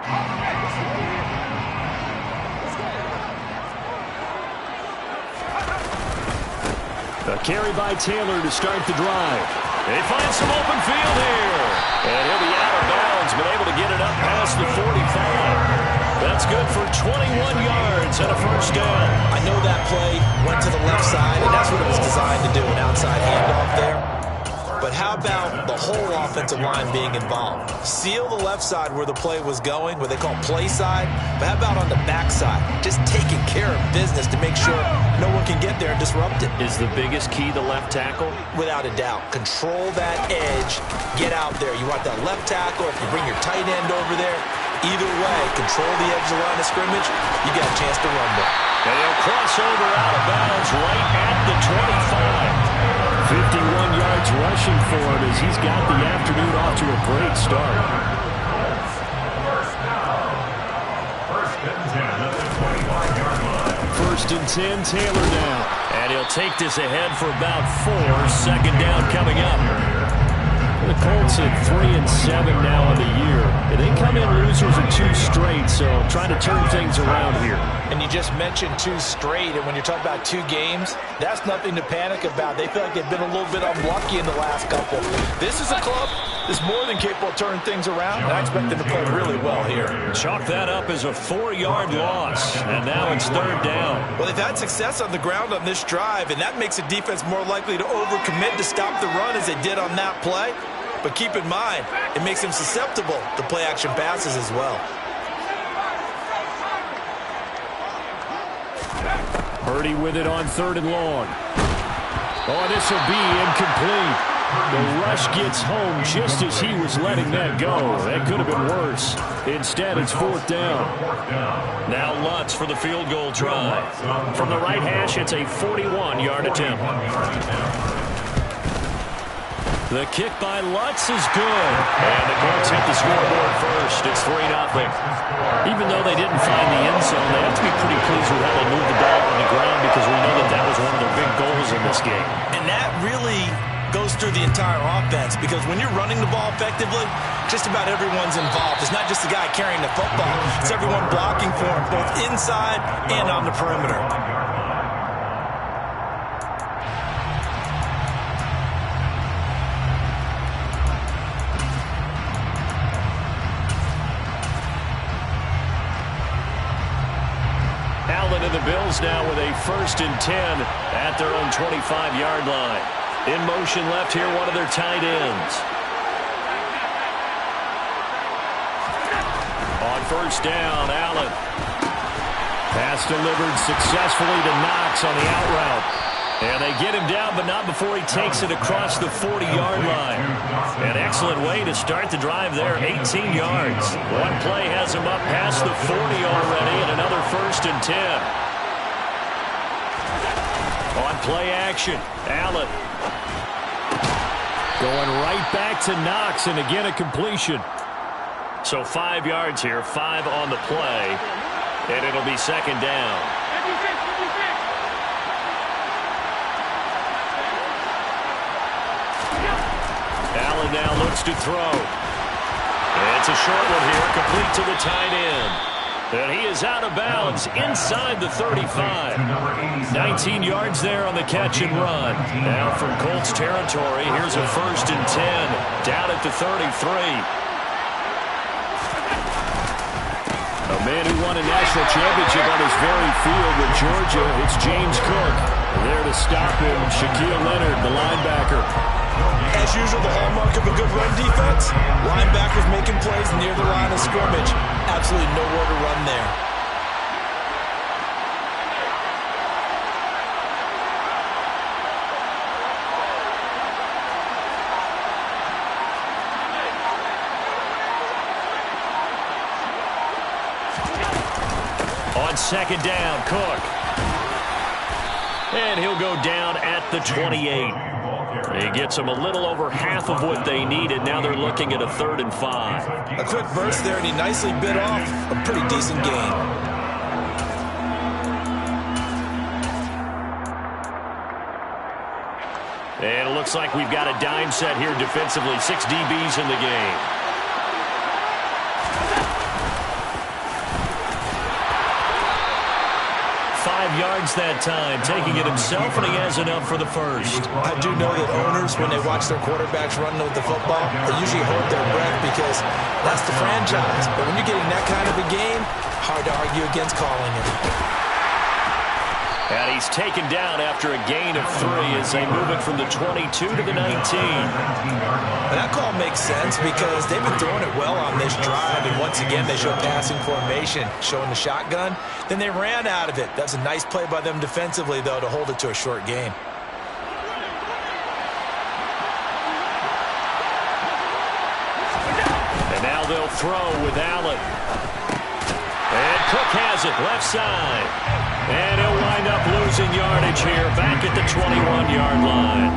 A carry by Taylor to start the drive. They find some open field here. And he'll be out of bounds, but able to get it up past the 45. That's good for 21 yards and a first down. I know that play went to the left side, and that's what it was designed to do, an outside handoff there. But how about the whole offensive line being involved? Seal the left side where the play was going, what they call play side. But how about on the back side? Just taking care of business to make sure no one can get there and disrupt it. Is the biggest key the left tackle? Without a doubt. Control that edge. Get out there. You want that left tackle. If you bring your tight end over there, either way, control the edge of the line of scrimmage, you got a chance to run there. And he'll cross over out of bounds right at the 25. 51 yards rushing for him as he's got the afternoon off to a great start. First and 10, Taylor down. And he'll take this ahead for about 4. Second down coming up. The Colts at 3-7 now on the year. They come in losers in 2 straight, so trying to turn things around here. And you just mentioned 2 straight, and when you're talking about 2 games, that's nothing to panic about. They feel like they've been a little bit unlucky in the last couple. This is a club that's more than capable of turning things around, and I expect them to play really well here. Chalk that up as a 4-yard loss, and now it's third down. Well, they've had success on the ground on this drive, and that makes the defense more likely to overcommit to stop the run as they did on that play. But keep in mind, it makes them susceptible to play-action passes as well. Purdy with it on 3rd and long. Oh, this will be incomplete. The rush gets home just as he was letting that go. That could have been worse. Instead, it's 4th down. Now Lutz for the field goal try. From the right hash, it's a 41-yard attempt. The kick by Lutz is good. And the Colts hit the scoreboard first. It's 3-0. Even though they didn't find the end zone, they have to be pretty pleased with how they moved the ball on the ground because we know that that was one of their big goals in this game. And that really goes through the entire offense because when you're running the ball effectively, just about everyone's involved. It's not just the guy carrying the football. It's everyone blocking for him, both inside and on the perimeter. Allen and the Bills now with a 1st and 10 at their own 25-yard line. In motion left here, one of their tight ends. On 1st down, Allen. Pass delivered successfully to Knox on the out route. And they get him down, but not before he takes it across the 40-yard line. An excellent way to start the drive there, 18 yards. One play has him up past the 40 already, and another 1st and 10. On play action, Allen. Going right back to Knox, and again a completion. So 5 yards here, 5 on the play, and it'll be 2nd down. Allen now looks to throw. It's a short one here, complete to the tight end. And he is out of bounds inside the 35. 19 yards there on the catch and run. Now from Colts territory, here's a 1st and 10 down at the 33. A man who won a national championship on his very field with Georgia, it's James Cook. There to stop him, Shaquille Leonard, the linebacker. As usual, the hallmark of a good run defense, linebackers making plays near the line of scrimmage. Absolutely nowhere to run there. On 2nd down, Cook. And he'll go down at the 28. He gets them a little over half of what they needed. Now they're looking at a 3rd and 5. A quick burst there, and he nicely bit off a pretty decent gain. And it looks like we've got a dime set here defensively. 6 DBs in the game. yards that time, taking it himself, and he has enough for the first. I do know that owners, when they watch their quarterbacks running with the football, they usually hold their breath because that's the franchise. But when you're getting that kind of a game, hard to argue against calling it. And he's taken down after a gain of 3 as they move it from the 22 to the 19. And that call makes sense because they've been throwing it well on this drive, and once again they show passing formation, showing the shotgun. Then they ran out of it. That's a nice play by them defensively, though, to hold it to a short gain. And now they'll throw with Allen. And Cook has it, left side. And he'll wind up losing yardage here, back at the 21-yard line.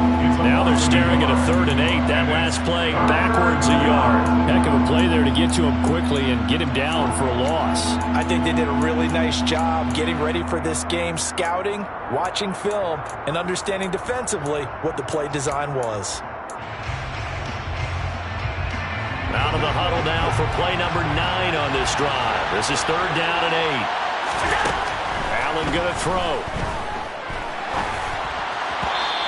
Now they're staring at a 3rd and 8. That last play, backwards a yard. Heck of a play there to get to him quickly and get him down for a loss. I think they did a really nice job getting ready for this game, scouting, watching film, and understanding defensively what the play design was. Out of the huddle now for play number 9 on this drive. This is 3rd down and 8. Allen going to throw.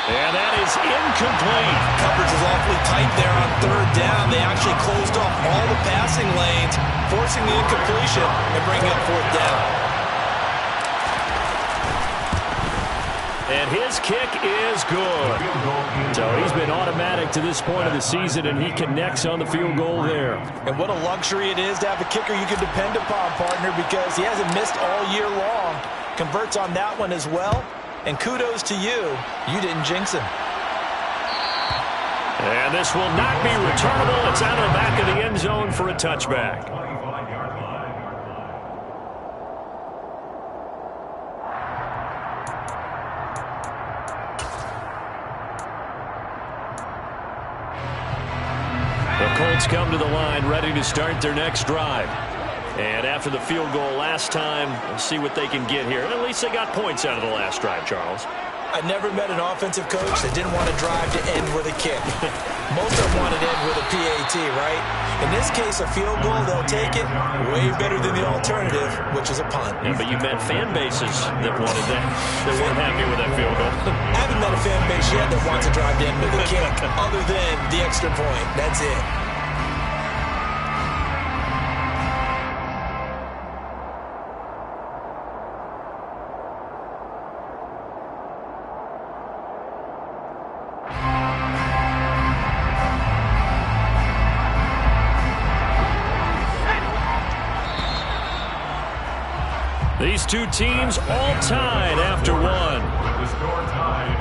And that is incomplete. Coverage was awfully tight there on 3rd down. They actually closed off all the passing lanes, forcing the incompletion and bringing up 4th down. And his kick is good. So he's been automatic to this point of the season, and he connects on the field goal there. And what a luxury it is to have a kicker you can depend upon, partner, because he hasn't missed all year long. Converts on that one as well. And kudos to you. You didn't jinx him. And this will not be returnable. It's out of the back of the end zone for a touchback. The Colts come to the line ready to start their next drive. And after the field goal last time, we'll see what they can get here. At least they got points out of the last drive, Charles. I never met an offensive coach that didn't want to drive to end with a kick. Most of them wanted to end with a PAT, right? In this case, a field goal, they'll take it. Way better than the alternative, which is a punt. Yeah, but you met fan bases that wanted that. They weren't happy with that field goal. I haven't met a fan base yet that wants to drive to end with a kick, other than the extra point. That's it. These two teams all tied after one. The score tied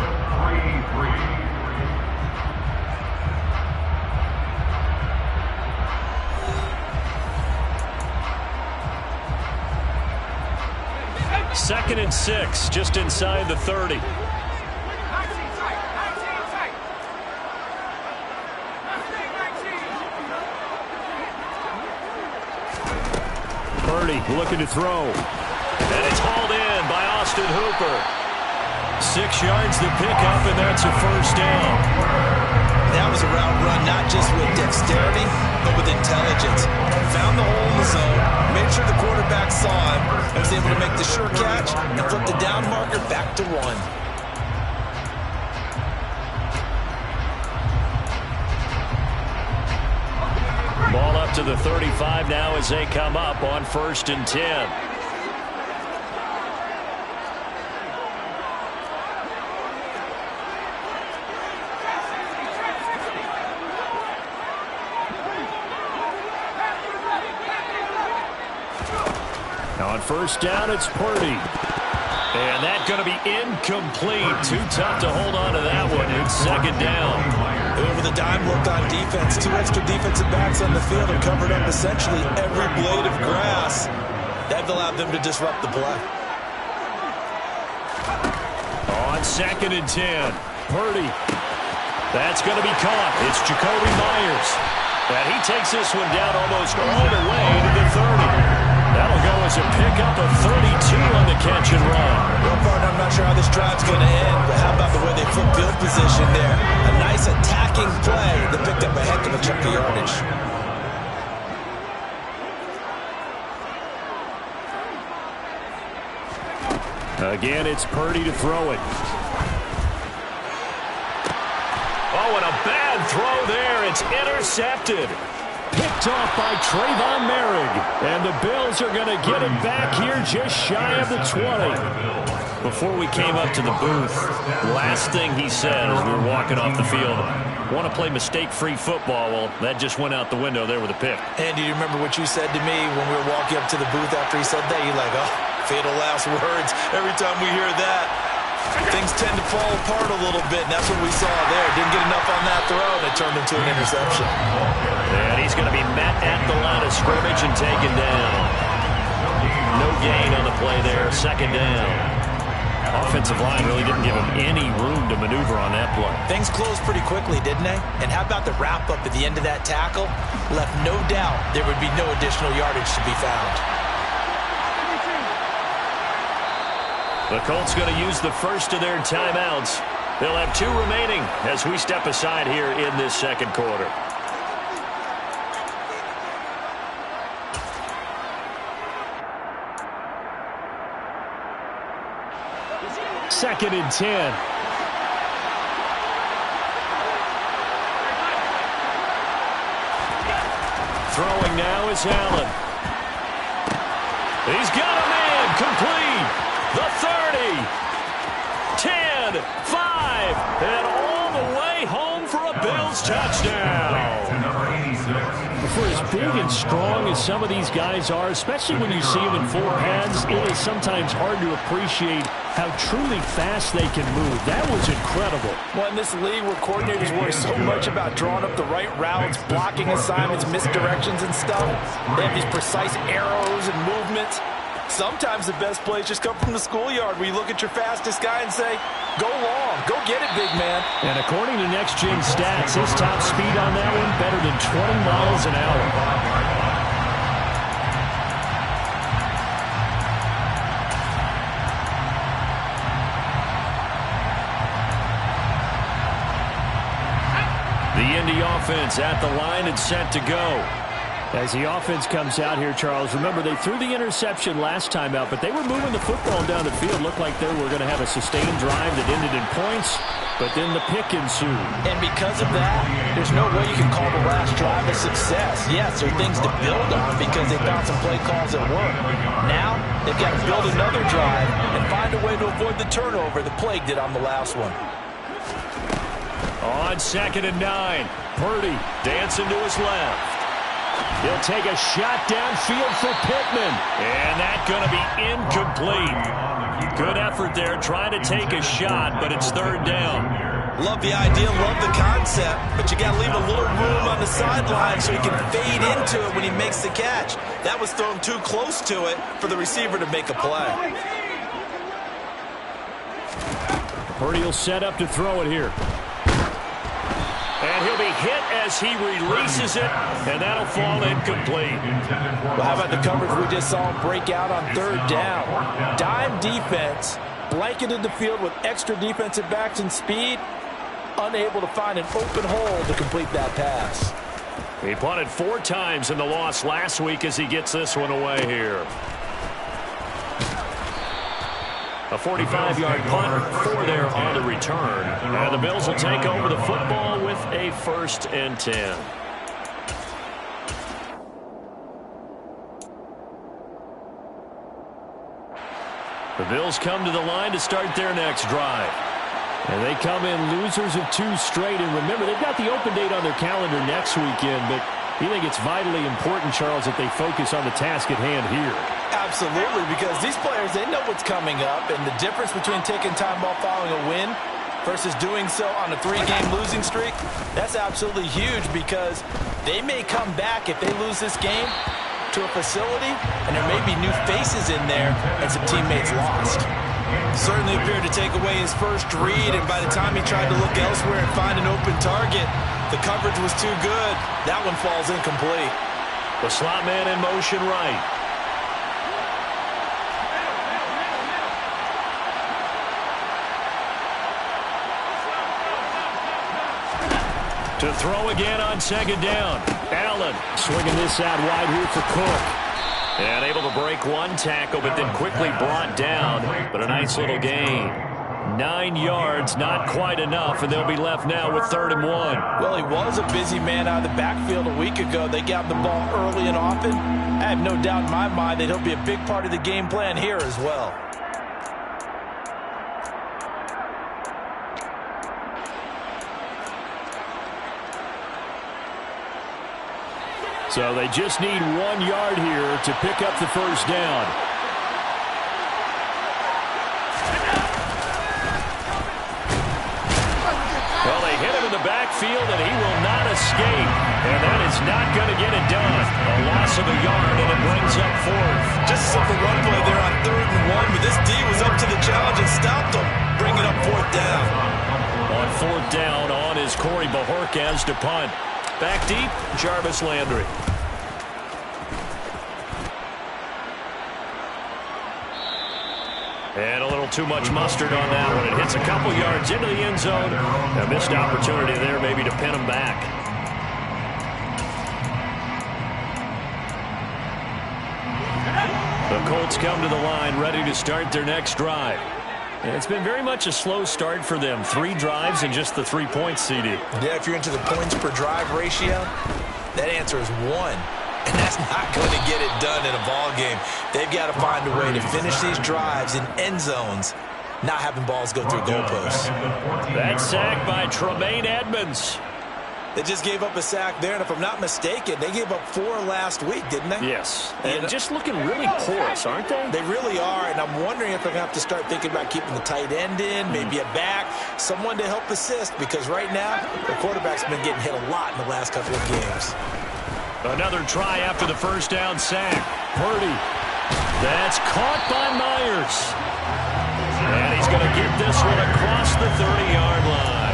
3-3. 2nd and 6, just inside the 30. Purdy looking to throw. And it's hauled in by Austin Hooper. 6 yards to pick up, and that's a first down. That was a route run, not just with dexterity, but with intelligence. Found the hole in the zone, made sure the quarterback saw him, and was able to make the sure catch and flip the down marker back to 1. Ball up to the 35 now as they come up on 1st and 10. On 1st down, it's Purdy. And that's going to be incomplete. Too tough to hold on to that one. It's 2nd down. Over the dime look on defense. 2 extra defensive backs on the field and covered up essentially every blade of grass. That allowed them to disrupt the play. On 2nd and 10, Purdy. That's going to be caught. It's Jacoby Myers. And he takes this one down almost all the way to the 30. That'll go as a pickup of 32 on the catch and run. Well, partner, I'm not sure how this drive's going to end, but how about the way they flip field position there? A nice attacking play that picked up a heck of a chunk of yardage. Again, it's Purdy to throw it. Oh, and a bad throw there. It's intercepted. Picked off by Trayvon Merrick. And the Bills are going to get it back here just shy of the 20. Before we came up to the booth, last thing he said as we were walking off the field, want to play mistake-free football. Well, that just went out the window there with a pick. And do you remember what you said to me when we were walking up to the booth after he said that? You're like, oh, fatal last words. Every time we hear that, things tend to fall apart a little bit, and that's what we saw there. Didn't get enough on that throw, and it turned into an interception. And he's going to be met at the line of scrimmage and taken down. No gain on the play there. Second down. Offensive line really didn't give him any room to maneuver on that play. Things closed pretty quickly, didn't they? And how about the wrap-up at the end of that tackle? Left no doubt there would be no additional yardage to be found. The Colts going to use the first of their timeouts. They'll have 2 remaining as we step aside here in this second quarter. Second and 10. Throwing now is Allen. He's got a man complete. The 30. 10, 5, and all the way home for a Bills touchdown. For as big and strong as some of these guys are, especially when you see them in 4 hands, it is sometimes hard to appreciate how truly fast they can move. That was incredible. Well, in this league where coordinators worry so much about drawing up the right routes, blocking assignments, misdirections and stuff, they have these precise arrows and movements. Sometimes the best plays just come from the schoolyard where you look at your fastest guy and say, go long, go get it, big man. And according to Next Gen Stats, his top speed on that one better than 20 miles an hour. The Indy offense at the line and set to go. As the offense comes out here, Charles, remember they threw the interception last time out, but they were moving the football down the field. Looked like they were going to have a sustained drive that ended in points, but then the pick ensued. And because of that, there's no way you can call the last drive a success. Yes, there are things to build on because they found some play calls that work. Now, they've got to build another drive and find a way to avoid the turnover that plagued it on the last one. On 2nd and 9, Purdy dancing to his left. He'll take a shot downfield for Pittman. And that's going to be incomplete. Good effort there trying to take a shot, but it's 3rd down. Love the idea, love the concept, but you got to leave a little room on the sideline so he can fade into it when he makes the catch. That was thrown too close to it for the receiver to make a play. Purdy will set up to throw it here. And he'll be hit as he releases it, and that'll fall incomplete. Well, how about the coverage we just saw him break out on 3rd down? Dime defense, blanketed the field with extra defensive backs and speed, unable to find an open hole to complete that pass. He punted 4 times in the loss last week as he gets this one away here. A 45-yard punt for there on the return. And the Bills will take over the football with a 1st and 10. The Bills come to the line to start their next drive. And they come in losers of 2 straight. And remember, they've got the open date on their calendar next weekend, but you think it's vitally important, Charles, that they focus on the task at hand here. Absolutely, because these players, they know what's coming up, and the difference between taking time off following a win versus doing so on a 3-game losing streak, that's absolutely huge because they may come back if they lose this game to a facility, and there may be new faces in there and some teammates lost. Certainly appeared to take away his first read, and by the time he tried to look elsewhere and find an open target, the coverage was too good. That one falls incomplete. The slot man in motion right. To throw again on 2nd down. Allen swinging this out wide here for Cook. And able to break one tackle, but then quickly brought down. But a nice little gain. 9 yards, not quite enough, and they'll be left now with 3rd and 1. Well, he was a busy man out of the backfield a week ago. They got the ball early and often. I have no doubt in my mind that he'll be a big part of the game plan here as well. So they just need 1 yard here to pick up the first down. Well, they hit him in the backfield, and he will not escape. And that is not going to get it done. A loss of a yard, and it brings up 4th. Just a simple run play there on 3rd and 1, but this D was up to the challenge and stopped him, bringing up 4th down. On 4th down, on is Corey Bajorquez to punt. Back deep, Jarvis Landry. And a little too much mustard on that one. It hits a couple yards into the end zone. A missed opportunity there maybe to pin him back. The Colts come to the line ready to start their next drive. And it's been very much a slow start for them. 3 drives and just the 3 points, CD. Yeah, if you're into the points per drive ratio, that answer is 1. And that's not going to get it done in a ball game. They've got to find a way to finish these drives in end zones, not having balls go through goalposts. That sack by Tremaine Edmonds. They just gave up a sack there, and if I'm not mistaken, they gave up 4 last week, didn't they? Yes. And just looking really porous, aren't they? They really are, and I'm wondering if they're going to have to start thinking about keeping the tight end in, maybe a back, someone to help assist, because right now, the quarterback's been getting hit a lot in the last couple of games. Another try after the first down sack. Purdy. That's caught by Myers. And he's going to get this one across the 30-yard line.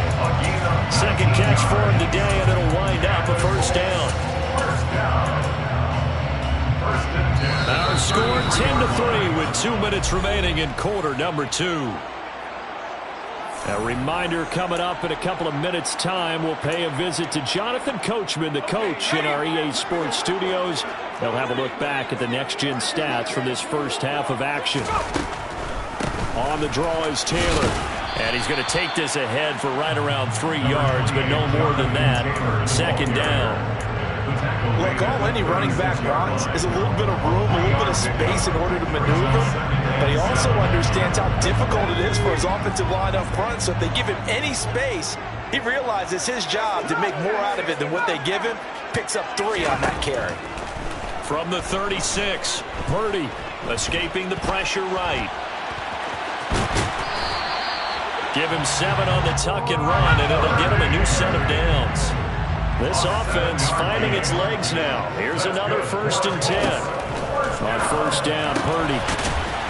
Second catch for him today, and it'll wind up a first down. Our score 10-3 with 2 minutes remaining in quarter number 2. A reminder coming up in a couple of minutes' time. We'll pay a visit to Jonathan Coachman, the coach in our EA Sports studios. They'll have a look back at the next-gen stats from this first half of action. On the draw is Taylor. And he's going to take this ahead for right around 3 yards, but no more than that. 2nd down. Look, all any running back wants is a little bit of room, a little bit of space in order to maneuver. But he also understands how difficult it is for his offensive line up front. So if they give him any space, he realizes his job to make more out of it than what they give him. Picks up 3 on that carry. From the 36, Purdy escaping the pressure right. Give him 7 on the tuck and run, and it'll get him a new set of downs. This offense finding its legs now. Here's another 1st and 10. On 1st down, Purdy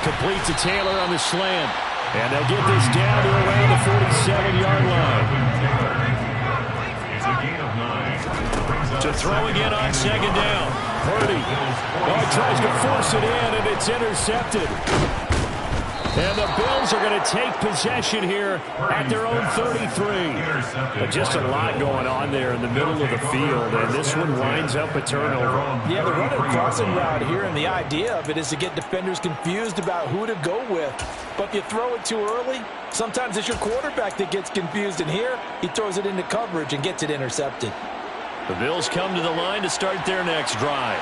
complete to Taylor on the slant. And they'll get this down to around the 47-yard line. To throw again on 2nd down. Purdy. Oh, tries to force it in, and it's intercepted. And the Bills are going to take possession here at their own 33. But just a lot going on there in the middle of the field, and this one winds up a turnover. Yeah, they're running a crossing route here, and the idea of it is to get defenders confused about who to go with. But if you throw it too early, sometimes it's your quarterback that gets confused, and here he throws it into coverage and gets it intercepted. The Bills come to the line to start their next drive.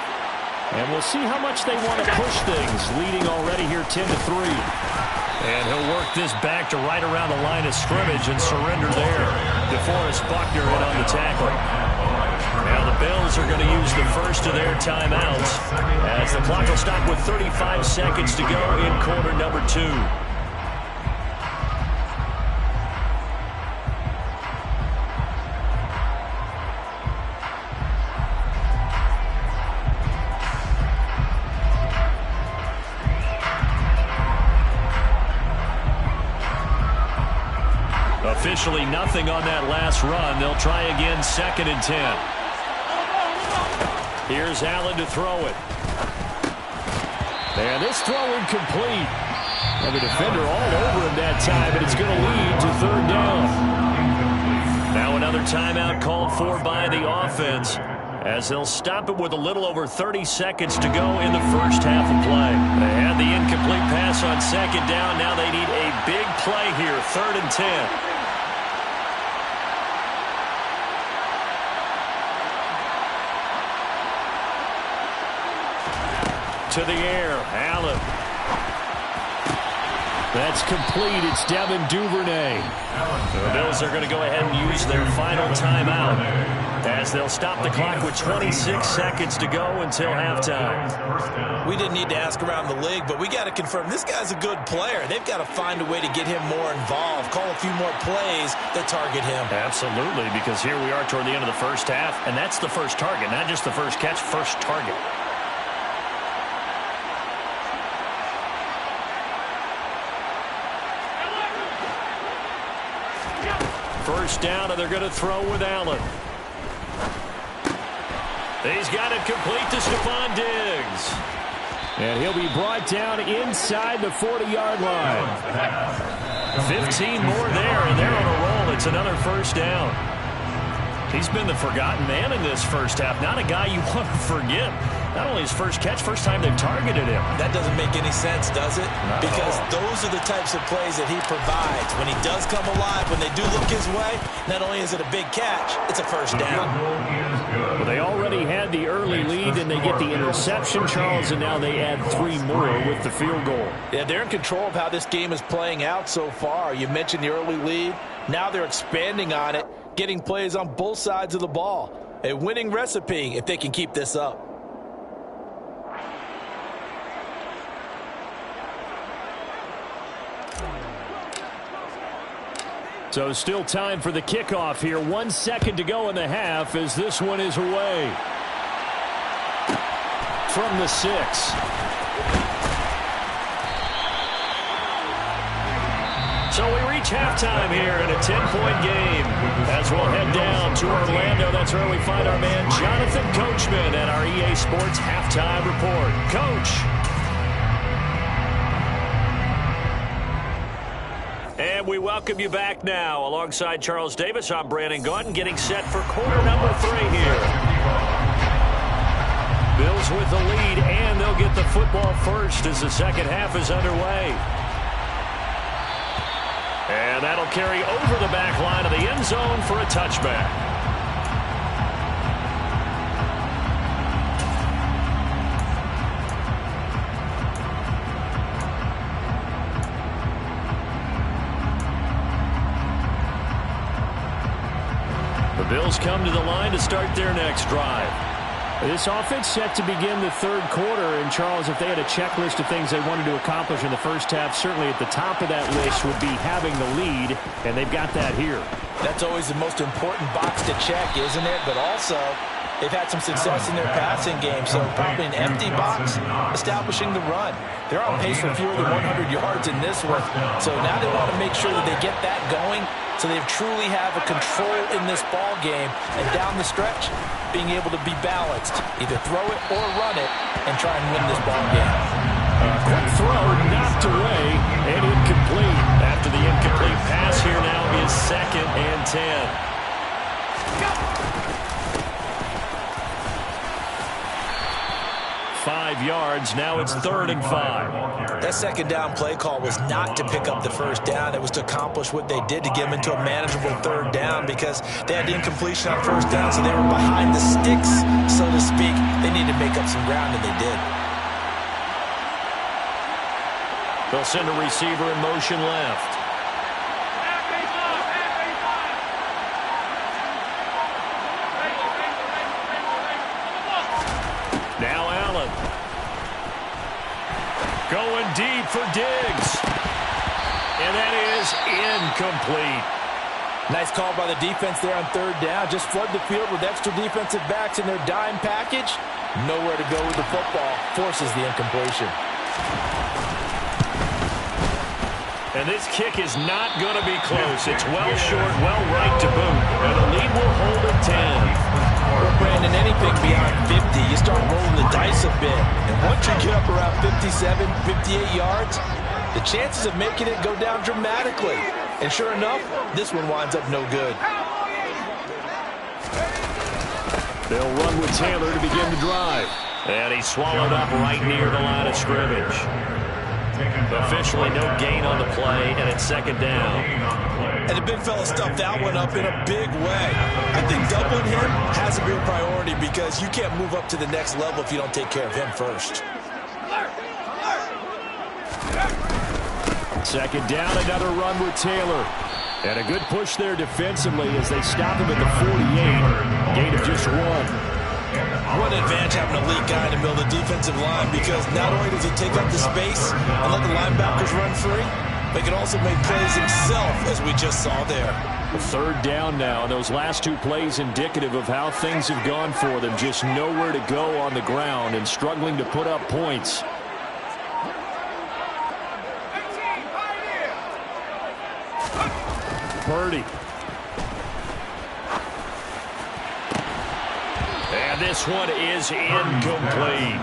And we'll see how much they want to push things, leading already here 10-3. And he'll work this back to right around the line of scrimmage and surrender there. DeForest Buckner in on the tackle. Now the Bills are going to use the first of their timeouts as the clock will stop with 35 seconds to go in quarter number 2. Officially nothing on that last run. They'll try again 2nd and 10. Here's Allen to throw it. And this throw incomplete. And the defender all over him that time, but it's going to lead to 3rd down. Now another timeout called for by the offense. as they'll stop it with a little over 30 seconds to go in the first half of play. They had the incomplete pass on second down. Now they need a big play here, 3rd and 10. To the air, Allen. That's complete. It's Devin Duvernay. The Bills are going to go ahead and use their final timeout as they'll stop the clock with 26 seconds to go until halftime. We didn't need to ask around the league, but we got to confirm this guy's a good player. They've got to find a way to get him more involved, call a few more plays that target him. Absolutely, because here we are toward the end of the first half, and that's the first target, not just the first catch, first target. First down, and they're going to throw with Allen. He's got it complete to Stephon Diggs. And he'll be brought down inside the 40-yard line. 15 more there, and they're on a roll. It's another first down. He's been the forgotten man in this first half. Not a guy you want to forget. Not only his first catch, first time they've targeted him. That doesn't make any sense, does it? Because those are the types of plays that he provides. When he does come alive, when they do look his way, not only is it a big catch, it's a first down. Well, they already had the early lead, and they get the interception, Charles, and now they add 3 more with the field goal. Yeah, they're in control of how this game is playing out so far. You mentioned the early lead. Now they're expanding on it, getting plays on both sides of the ball. A winning recipe if they can keep this up. So still time for the kickoff here. 1 second to go in the half as this one is away. From the 6. So we reach halftime here in a 10-point game. As we'll head down to Orlando, that's where we find our man Jonathan Coachman at our EA Sports Halftime Report. Coach. And we welcome you back now. Alongside Charles Davis, I'm Brandon Gaudin, getting set for quarter number 3 here. Bills with the lead, and they'll get the football first as the second half is underway. And that'll carry over the back line of the end zone for a touchback. The Bills come to the line to start their next drive. This offense set to begin the 3rd quarter. And, Charles, if they had a checklist of things they wanted to accomplish in the first half, certainly at the top of that list would be having the lead, and they've got that here. That's always the most important box to check, isn't it? But also, they've had some success in their passing game, so probably an empty box establishing the run. They're on pace for fewer than 100 yards in this one, so now they want to make sure that they get that going so they truly have a control in this ball game, and down the stretch, being able to be balanced, either throw it or run it, and try and win this ball game. Quick throw, knocked away, and incomplete. After the incomplete pass, here now is 2nd and 10. 5 yards. Now it's 3rd and 5. That second down play call was not to pick up the first down. It was to accomplish what they did to get them into a manageable 3rd down because they had the incompletion on first down, so they were behind the sticks, so to speak. They needed to make up some ground, and they did. They'll send a receiver in motion left. Now Allen. Going deep for Diggs. And that is incomplete. Nice call by the defense there on 3rd down. Just flood the field with extra defensive backs in their dime package. Nowhere to go with the football. Forces the incompletion. And this kick is not going to be close. It's well short, well right to boot. And the lead will hold at 10. Well, Brandon, anything beyond 50, you start rolling the dice a bit. And once you get up around 57, 58 yards, the chances of making it go down dramatically. And sure enough, this one winds up no good. They'll run with Taylor to begin the drive. And he's swallowed up right near the line of scrimmage. Officially no gain on the play, and it's second down. And the big fella stuffed that one up in a big way. I think doubling him has to be a priority because you can't move up to the next level if you don't take care of him first. Second down, another run with Taylor. And a good push there defensively as they stop him at the 48. Gain of just one. What an advantage having an elite guy in the middle of the defensive line because not only does he take up the space and let the linebackers run free, but he can also make plays himself, as we just saw there. A third down now, and those last two plays indicative of how things have gone for them. Just nowhere to go on the ground and struggling to put up points. Purdy. And this one is incomplete.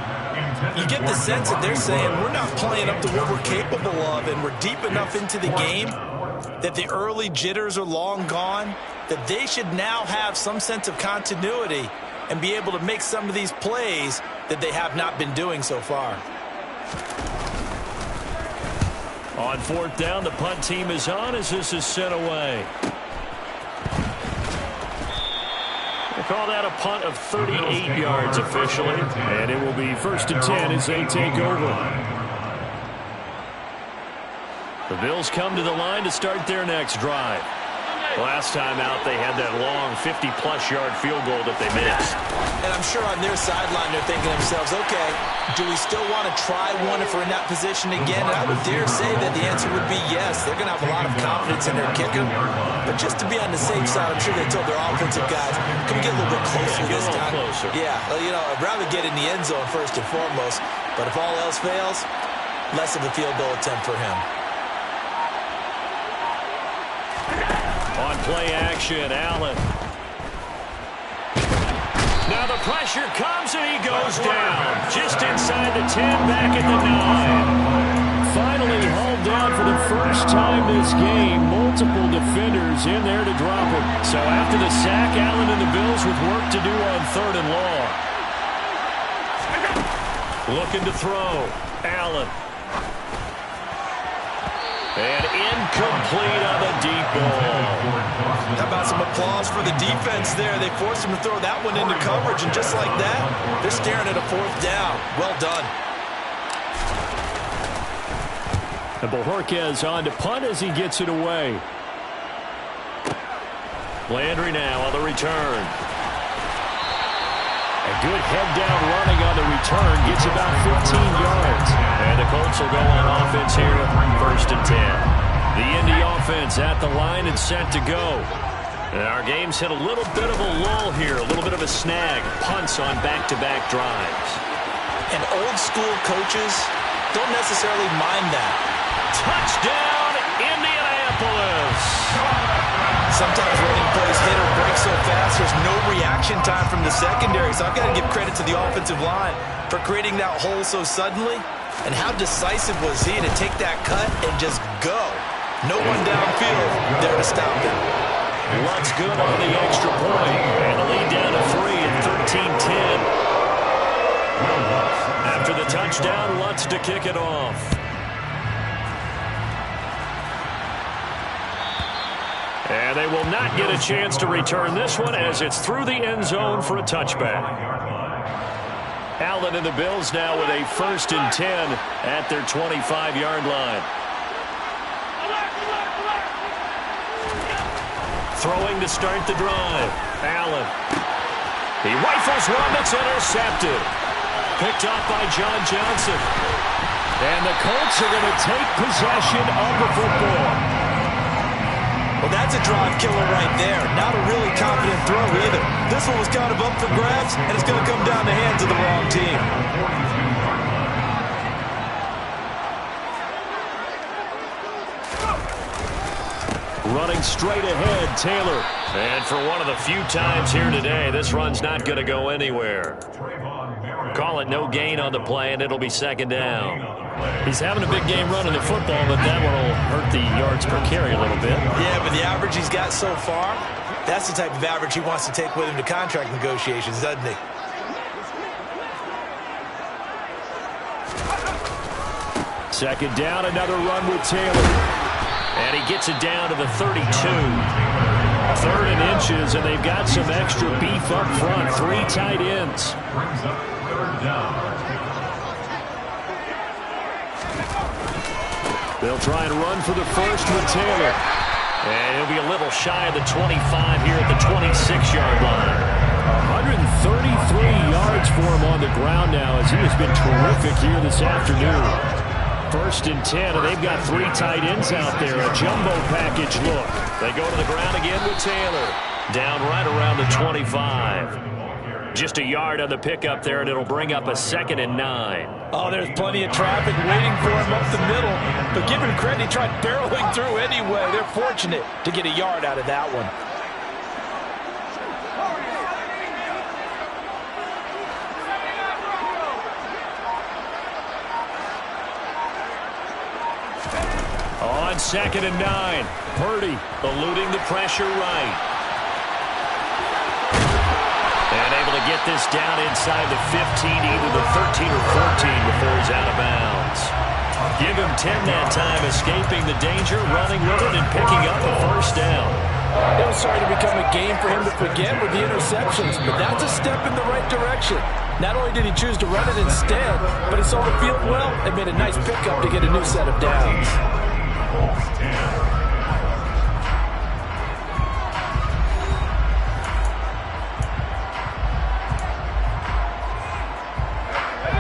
You get the sense that they're saying we're not playing up to what we're capable of, and we're deep enough into the game that the early jitters are long gone, that they should now have some sense of continuity and be able to make some of these plays that they have not been doing so far. On fourth down, the punt team is on as this is sent away. They call that a punt of 38 yards officially. And it will be 1st and 10 as they take over. The Bills come to the line to start their next drive. Last time out, they had that long 50-plus yard field goal that they missed. And I'm sure on their sideline, they're thinking to themselves, okay, do we still want to try one if we're in that position again? And I would dare say that the answer would be yes. They're going to have a lot of confidence in their kicker. But just to be on the safe side, I'm sure they told their offensive guys, can we get a little bit closer this time? Closer. Yeah, well, you know, I'd rather get in the end zone first and foremost. But if all else fails, less of a field goal attempt for him. On play action, Allen. Now the pressure comes and he goes down. Just inside the 10, back at the 9. Finally hauled down for the first time this game. Multiple defenders in there to drop him. So after the sack, Allen and the Bills with work to do on 3rd and long. Looking to throw. Allen. And incomplete on the deep ball. How about some applause for the defense there? They forced him to throw that one into coverage, and just like that, they're staring at a 4th down. Well done. And Bojorquez on to punt as he gets it away. Landry now on the return. A good head-down running on the return. Gets about 15 yards. And the Colts will go on offense here, 1st and 10. The Indy offense at the line and set to go. And our game's hit a little bit of a lull here, a little bit of a snag. Punts on back-to-back drives. And old-school coaches don't necessarily mind that. Touchdown, Indianapolis! Sometimes running plays hit or break so fast, there's no reaction time from the secondary. So I've got to give credit to the offensive line for creating that hole so suddenly. And how decisive was he to take that cut and just go? No one downfield there to stop him. Lutz good on the extra point. And the lead down to 3 at 13-10. After the touchdown, Lutz to kick it off. And they will not get a chance to return this one as it's through the end zone for a touchback. Allen and the Bills now with a 1st and 10 at their 25-yard line. Throwing to start the drive. Allen. He rifles one that's intercepted. Picked up by John Johnson. And the Colts are going to take possession of the football. Well, that's a drive killer right there. Not a really confident throw either. This one was kind of up for grabs, and it's going to come down the hands of the wrong team. Running straight ahead, Taylor. And for one of the few times here today, this run's not going to go anywhere. Call it no gain on the play, and it'll be 2nd down. He's having a big game running the football, but that one will hurt the yards per carry a little bit. Yeah, but the average he's got so far, That's the type of average he wants to take with him to contract negotiations, doesn't he? Second down, another run with Taylor. And he gets it down to the 32. Third and inches, and they've got some extra beef up front. 3 tight ends. Brings up third down. They'll try and run for the first with Taylor. And he'll be a little shy of the 25 here at the 26-yard line. 133 yards for him on the ground now as he has been terrific here this afternoon. First and 10, and they've got 3 tight ends out there. A jumbo package look. They go to the ground again with Taylor. Down right around the 25. Just a yard on the pickup there, and it'll bring up a 2nd and 9. Oh, there's plenty of traffic waiting for him up the middle. But give him credit, he tried barreling through anyway. They're fortunate to get a yard out of that one. On 2nd and 9. Purdy eluding the pressure right. And able to get this down inside the 15, either the 13 or 14 before he's out of bounds. Give him 10 that time, escaping the danger, running with it, and picking up a first down. It was starting to become a game for him to forget with the interceptions, but that's a step in the right direction. Not only did he choose to run it instead, but he saw the field well and made a nice pickup to get a new set of downs.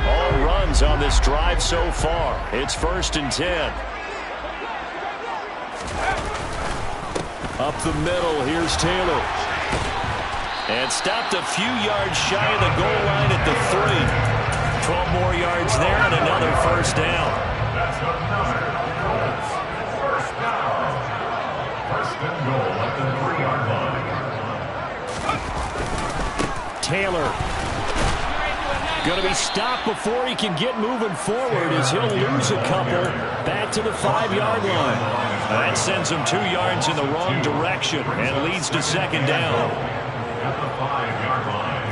All runs on this drive so far. It's 1st and 10. Up the middle, here's Taylor. And stopped a few yards shy of the goal line at the 3. 12 more yards there and another first down. That's another Colts. First down. First and goal at the 3-yard line. Taylor. Going to be stopped before he can get moving forward as he'll lose a couple back to the 5-yard line. That sends him 2 yards in the wrong direction and leads to 2nd down. At the 5-yard line.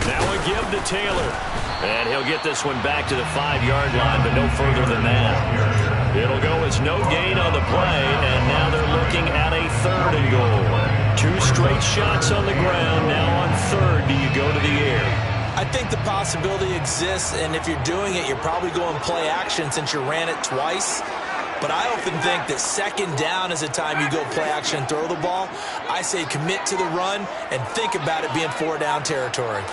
Now a give to Taylor. And he'll get this one back to the 5-yard line, but no further than that. It'll go as no gain on the play, and now they're looking at a 3rd and goal. 2 straight shots on the ground. Now on 3rd, do you go to the air? I think the possibility exists, and if you're doing it, you're probably going play action since you ran it twice. But I often think that 2nd down is the time you go play action and throw the ball. I say commit to the run and think about it being 4-down territory.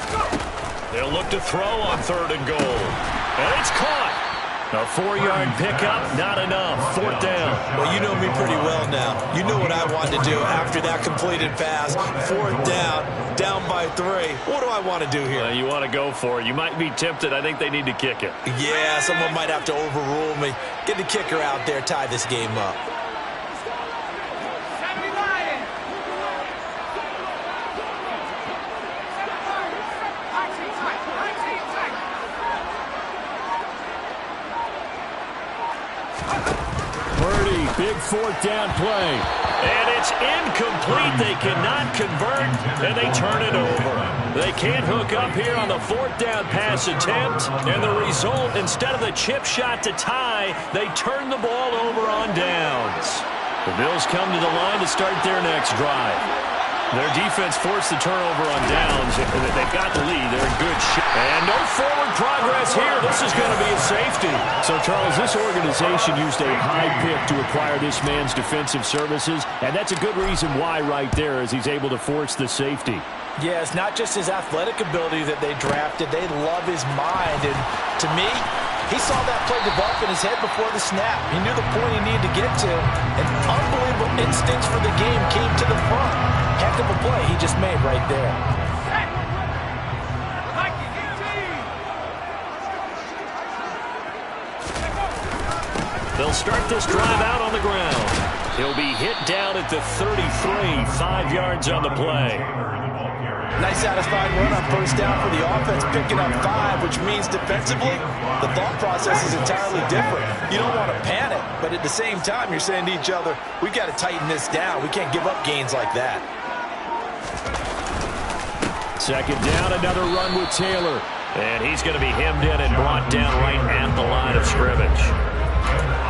They'll look to throw on 3rd and goal. And it's caught. A 4-yard pickup, not enough. 4th down. Well, you know me pretty well now. You know what I want to do after that completed pass. 4th down by 3. What do I want to do here? You want to go for it. You might be tempted. I think they need to kick it. Yeah, someone might have to overrule me. Get the kicker out there, tie this game up. Big 4th down play. And it's incomplete. They cannot convert, and they turn it over. They can't hook up here on the 4th down pass attempt, and the result, instead of the chip shot to tie, they turn the ball over on downs. The Bills come to the line to start their next drive. Their defense forced the turnover on downs. They've got the lead. They're in good shape. And no forward progress here. This is going to be a safety. So, Charles, this organization used a high pick to acquire this man's defensive services, and that's a good reason why right there as he's able to force the safety. Yeah, it's not just his athletic ability that they drafted. They love his mind. And to me, he saw that play develop in his head before the snap. He knew the point he needed to get to. And unbelievable instincts for the game came to the front. Heck of a play he just made right there. They'll start this drive out on the ground. He'll be hit down at the 33, 5 yards on the play. Nice satisfying run on first down for the offense, picking up 5, which means defensively, the thought process is entirely different. You don't want to panic, but at the same time, you're saying to each other, we've got to tighten this down. We can't give up gains like that. Second down, another run with Taylor. And he's going to be hemmed in and brought down right at the line of scrimmage.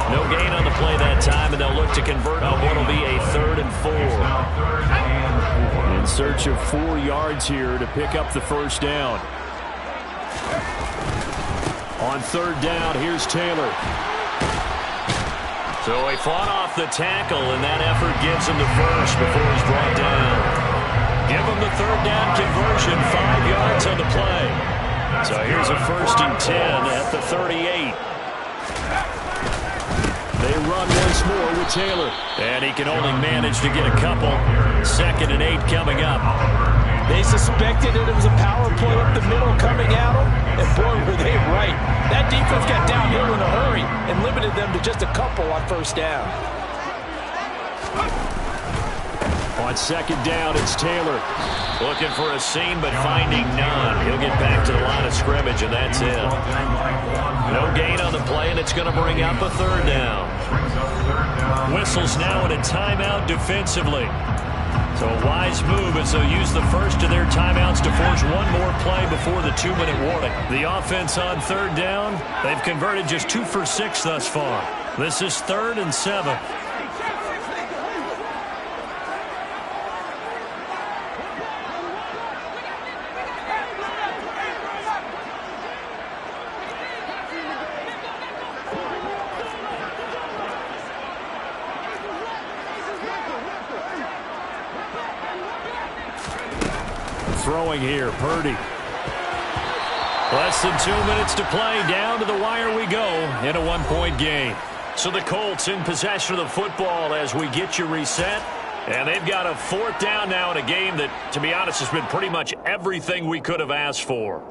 No gain on the play that time, and they'll look to convert on what will be a 3rd and 4. In search of 4 yards here to pick up the first down. On 3rd down, here's Taylor. So he fought off the tackle, and that effort gives him the first before he's brought down. Give him the 3rd down conversion, 5 yards on the play. So here's a 1st and 10 at the 38. They run once more with Taylor. And he can only manage to get a couple. 2nd and 8 coming up. They suspected it was a power play up the middle coming at them, and boy, were they right. That defense got downhill in a hurry and limited them to just a couple on first down. On 2nd down, it's Taylor. Looking for a seam, but finding none. He'll get back to the line of scrimmage, and that's it. No gain on the play, and it's going to bring up a 3rd down. Whistles now in a timeout defensively. So a wise move as they'll use the first of their timeouts to force one more play before the 2-minute warning. The offense on 3rd down, they've converted just 2 for 6 thus far. This is 3rd and 7. Throwing here, Purdy. Less than 2 minutes to play. Down to the wire we go in a 1-point game. So the Colts in possession of the football as we get you reset. And they've got a 4th down now in a game that, to be honest, has been pretty much everything we could have asked for.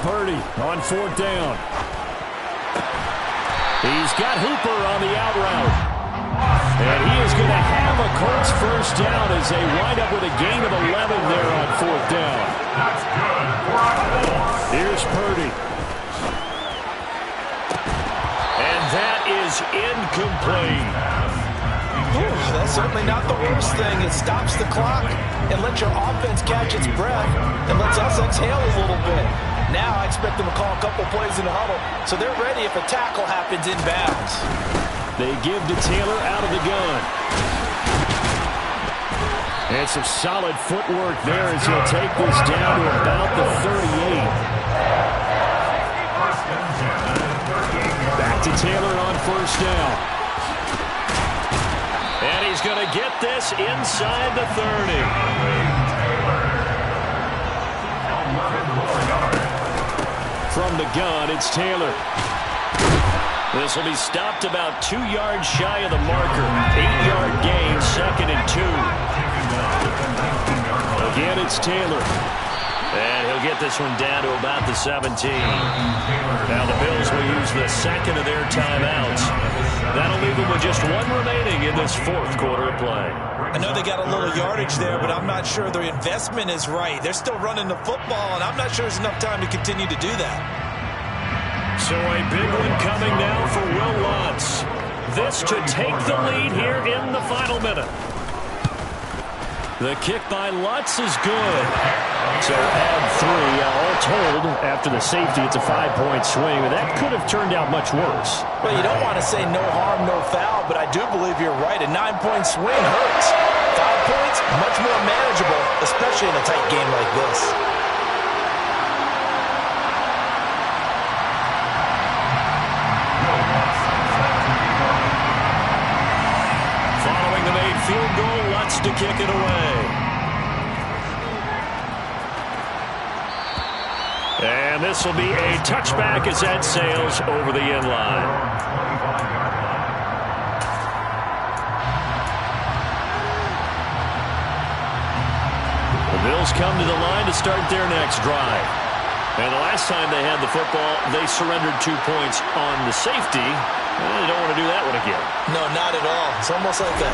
Purdy on 4th down. He's got Hooper on the out route. And he is going to have a Colts first down as they wind up with a gain of 11 there on 4th down. That's good. Here's Purdy. And that is incomplete. That's certainly not the worst thing. It stops the clock and lets your offense catch its breath and lets us exhale a little bit. Now I expect them to call a couple plays in the huddle so they're ready if a tackle happens inbounds. They give to Taylor out of the gun. And some solid footwork there as he'll take this down to about the 38. Back to Taylor on first down. And he's going to get this inside the 30. From the gun, it's Taylor. This will be stopped about 2 yards shy of the marker. 8-yard gain, 2nd and 2. Again, it's Taylor. And he'll get this one down to about the 17. Now the Bills will use the 2nd of their timeouts. That'll leave them with just 1 remaining in this 4th quarter of play. I know they got a little yardage there, but I'm not sure their investment is right. They're still running the football, and I'm not sure there's enough time to continue to do that. So a big one coming now for Will Lutz. This to take the lead here in the final minute. The kick by Lutz is good. So add 3. All told, after the safety, it's a 5-point swing. But that could have turned out much worse. Well, you don't want to say no harm, no foul, but I do believe you're right. A 9-point swing hurts. 5 points, much more manageable, especially in a tight game like this. to kick it away. And this will be a touchback as that sails over the end line. The Bills come to the line to start their next drive. And the last time they had the football, they surrendered 2 points on the safety. And they don't want to do that one again. No, not at all. It's almost like a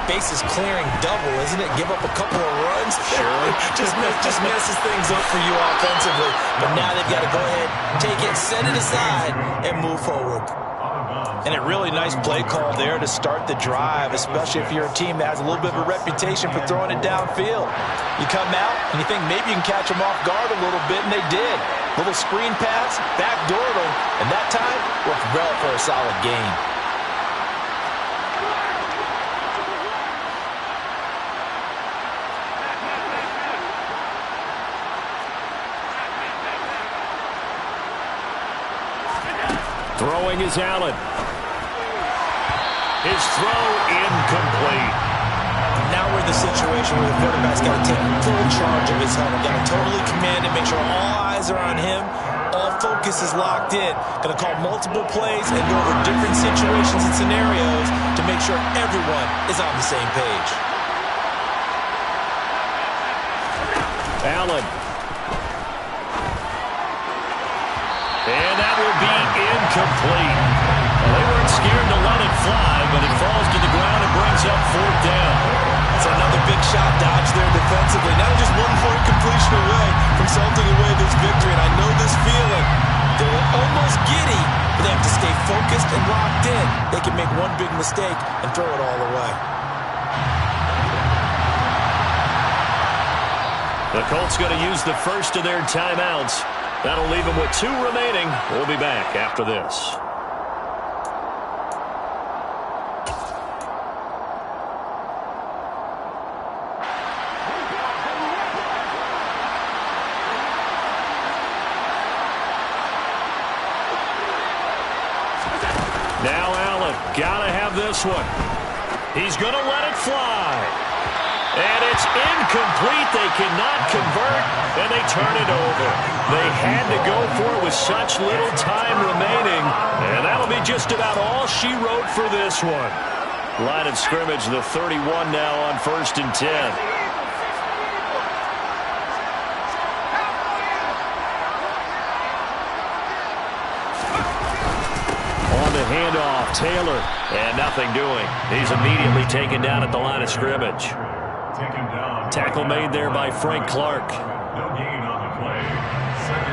bases clearing double, isn't it? Give up a couple of runs. Sure. just messes things up for you offensively. But now they've got to go ahead, take it, set it aside, and move forward. And a really nice play call there to start the drive, especially if you're a team that has a little bit of a reputation for throwing it downfield. You come out and you think maybe you can catch them off guard a little bit, and they did. Little screen pass, backdoored them, and that time worked well for a solid gain. Throwing is Allen. His throw incomplete. Now we're in the situation where the quarterback's got to take full charge of his huddle. Got to totally command it, make sure all eyes are on him. All focus is locked in. Going to call multiple plays and go over different situations and scenarios to make sure everyone is on the same page. Allen. And that will be incomplete. Well, they weren't scared to let it fly, but it falls to the ground and brings up 4th down. That's another big shot dodge there defensively. Now just one more completion away from salting away this victory. And I know this feeling. They're almost giddy, but they have to stay focused and locked in. They can make one big mistake and throw it all away. The Colts going to use the first of their timeouts. That'll leave them with 2 remaining. We'll be back after this. Now Allen, gotta have this one. He's gonna let it fly. And it's incomplete. They cannot convert, and they turn it over. They had to go for it with such little time remaining, and that'll be just about all she wrote for this one. Line of scrimmage, the 31 now on 1st and 10. On the handoff, Taylor, and nothing doing. He's immediately taken down at the line of scrimmage. Taken down. Tackle made there by Frank Clark. No gain on the play. 2nd